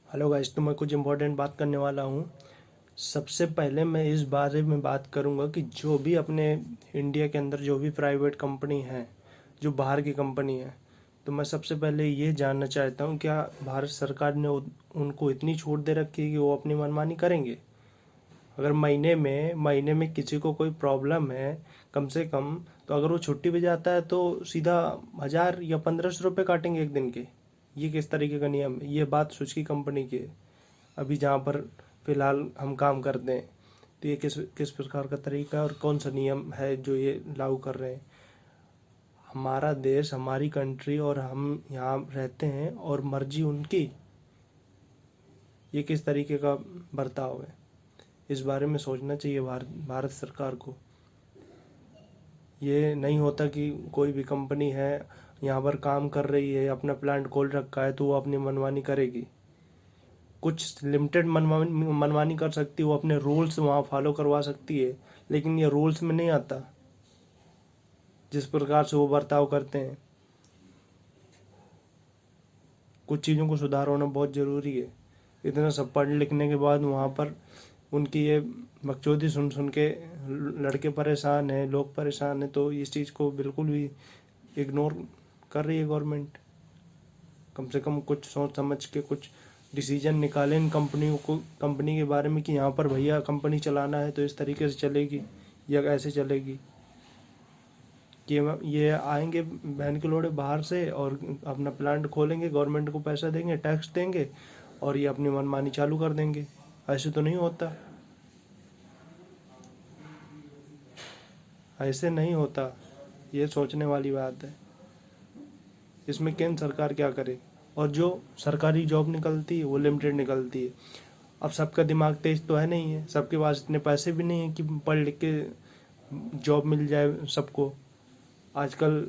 Hello guys, तो मैं कुछ इम्पोर्टेंट बात करने वाला हूँ। सबसे पहले मैं इस बारे में बात करूँगा कि जो भी अपने इंडिया के अंदर जो भी प्राइवेट कंपनी है, जो बाहर की कंपनी है, तो मैं सबसे पहले ये जानना चाहता हूँ, क्या भारत सरकार ने उनको इतनी छूट दे रखी है कि वो अपनी मनमानी करेंगे? अगर महीने में किसी को कोई प्रॉब्लम है, कम से कम तो अगर वो छुट्टी पे जाता है तो सीधा 1000 या 1500 रुपये काटेंगे एक दिन के। ये किस तरीके का नियम है? ये बात सुजुकी कंपनी की है, अभी जहाँ पर फिलहाल हम काम करते हैं। तो ये किस किस प्रकार का तरीका है और कौन सा नियम है जो ये लागू कर रहे हैं? हमारा देश, हमारी कंट्री, और हम यहाँ रहते हैं और मर्जी उनकी। ये किस तरीके का बर्ताव है? इस बारे में सोचना चाहिए भारत सरकार को। ये नहीं होता कि कोई भी कंपनी है, यहाँ पर काम कर रही है, अपना प्लांट खोल रखा है, तो वो अपनी मनमानी करेगी। कुछ लिमिटेड मनमानी मनमानी कर सकती है, वो अपने रूल्स वहाँ फॉलो करवा सकती है, लेकिन ये रूल्स में नहीं आता जिस प्रकार से वो बर्ताव करते हैं। कुछ चीज़ों को सुधार होना बहुत ज़रूरी है। इतना सब पढ़ लिखने के बाद वहाँ पर उनकी ये बकचोदी सुन सुन के लड़के परेशान हैं, लोग परेशान हैं, तो इस चीज़ को बिल्कुल भी इग्नोर कर रही है गवर्नमेंट। कम से कम कुछ सोच समझ के कुछ डिसीजन निकालें इन कंपनियों को, कंपनी के बारे में, कि यहाँ पर भैया कंपनी चलाना है तो इस तरीके से चलेगी या ऐसे चलेगी। ये आएंगे बहन के लोड़े बाहर से और अपना प्लांट खोलेंगे, गवर्नमेंट को पैसा देंगे, टैक्स देंगे, और ये अपनी मनमानी चालू कर देंगे। ऐसे तो नहीं होता, ऐसे नहीं होता। ये सोचने वाली बात है। इसमें केंद्र सरकार क्या करे? और जो सरकारी जॉब निकलती है वो लिमिटेड निकलती है। अब सबका दिमाग तेज तो है नहीं है, सबके पास इतने पैसे भी नहीं है कि पढ़ लिख के जॉब मिल जाए सबको। आजकल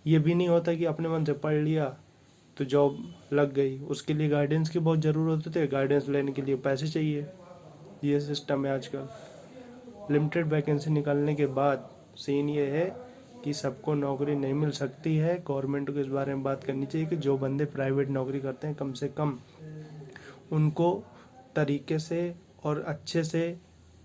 ये भी नहीं होता कि अपने मन से पढ़ लिया तो जॉब लग गई। उसके लिए गाइडेंस की बहुत ज़रूरत होती है, गाइडेंस लेने के लिए पैसे चाहिए। ये सिस्टम है आजकल। लिमिटेड वैकेंसी निकालने के बाद सीन ये है कि सबको नौकरी नहीं मिल सकती है। गवर्नमेंट को इस बारे में बात करनी चाहिए कि जो बंदे प्राइवेट नौकरी करते हैं, कम से कम उनको तरीके से और अच्छे से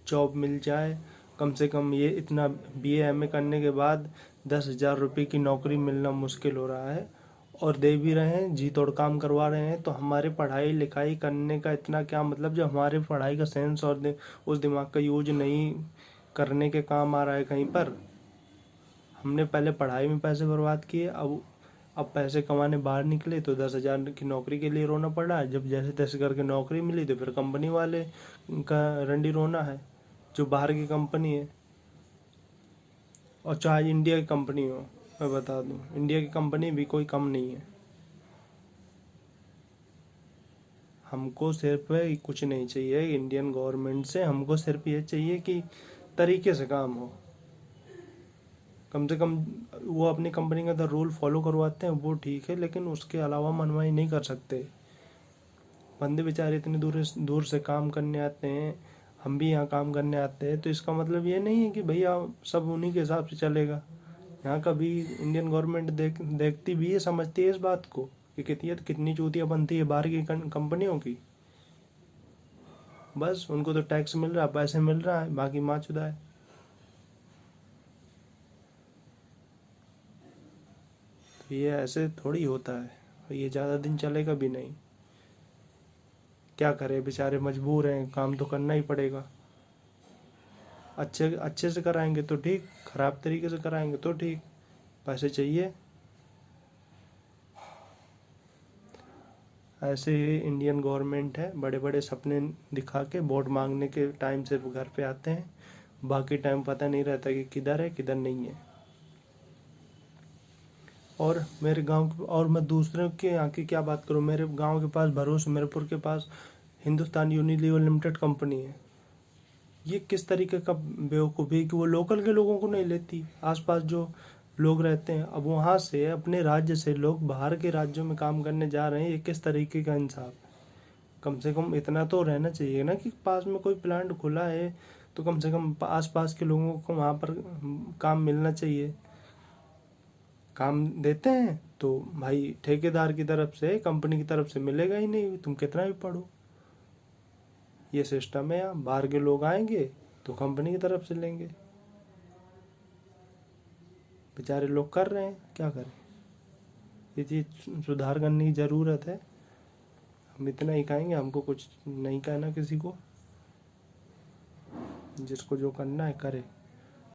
जॉब मिल जाए। कम से कम ये इतना BA MA करने के बाद 10,000 रुपये की नौकरी मिलना मुश्किल हो रहा है, और दे भी रहे हैं, जी तोड़ काम करवा रहे हैं। तो हमारे पढ़ाई लिखाई करने का इतना क्या मतलब, जब हमारे पढ़ाई का सेंस और उस दिमाग का यूज नहीं करने के काम आ रहा है कहीं पर। हमने पहले पढ़ाई में पैसे बर्बाद किए, अब पैसे कमाने बाहर निकले तो 10,000 की नौकरी के लिए रोना पड़ रहा है। जब जैसे तैसे करके नौकरी मिली तो फिर कंपनी वाले का रंडी रोना है, जो बाहर की कंपनी है। और चाहे इंडिया की कंपनी हो, मैं बता दूं, इंडिया की कंपनी भी कोई कम नहीं है। हमको सिर्फ कुछ नहीं चाहिए इंडियन गवर्नमेंट से, हमको सिर्फ ये चाहिए कि तरीके से काम हो। कम से कम वो अपनी कंपनी का अंदर रूल फॉलो करवाते हैं वो ठीक है, लेकिन उसके अलावा मनमानी नहीं कर सकते। बंदे बेचारे इतने दूर दूर से काम करने आते हैं, हम भी यहाँ काम करने आते हैं, तो इसका मतलब ये नहीं है कि भैया सब उन्हीं के हिसाब से चलेगा। यहाँ का भी इंडियन गवर्नमेंट देखती भी है, समझती है इस बात को कि कितनी चूतियाँ बनती है बाहर की कंपनियों की। बस उनको तो टैक्स मिल रहा है, पैसे मिल रहा है, बाकी माँ चुदा है। तो ये ऐसे थोड़ी होता है, ये ज़्यादा दिन चलेगा भी नहीं। क्या करें, बेचारे मजबूर हैं, काम तो करना ही पड़ेगा। अच्छे अच्छे से कराएंगे तो ठीक, खराब तरीके से कराएंगे तो ठीक, पैसे चाहिए। ऐसे ही इंडियन गवर्नमेंट है, बड़े बड़े सपने दिखा के वोट मांगने के टाइम सिर्फ घर पे आते हैं, बाकी टाइम पता नहीं रहता कि किधर है किधर नहीं है। और मेरे गांव, और मैं दूसरों के यहाँ की क्या बात करूँ, मेरे गांव के पास भरूच मिरपुर के पास हिंदुस्तान यूनिलीवर लिमिटेड कंपनी है। ये किस तरीके का बेवकूफ़ी है कि वो लोकल के लोगों को नहीं लेती, आसपास जो लोग रहते हैं। अब वहाँ से, अपने राज्य से लोग बाहर के राज्यों में काम करने जा रहे हैं, ये किस तरीके का इंसाफ है? कम से कम इतना तो रहना चाहिए ना कि पास में कोई प्लांट खुला है तो कम से कम आस पास के लोगों को वहाँ पर काम मिलना चाहिए। काम देते हैं तो भाई ठेकेदार की तरफ से, कंपनी की तरफ से मिलेगा ही नहीं, तुम कितना भी पढ़ो। ये सिस्टम है। यहाँ बाहर के लोग आएंगे तो कंपनी की तरफ से लेंगे। बेचारे लोग कर रहे हैं, क्या करें। ये चीज़ सुधार करने की ज़रूरत है। हम इतना ही कहेंगे, हमको कुछ नहीं कहना किसी को। जिसको जो करना है करे।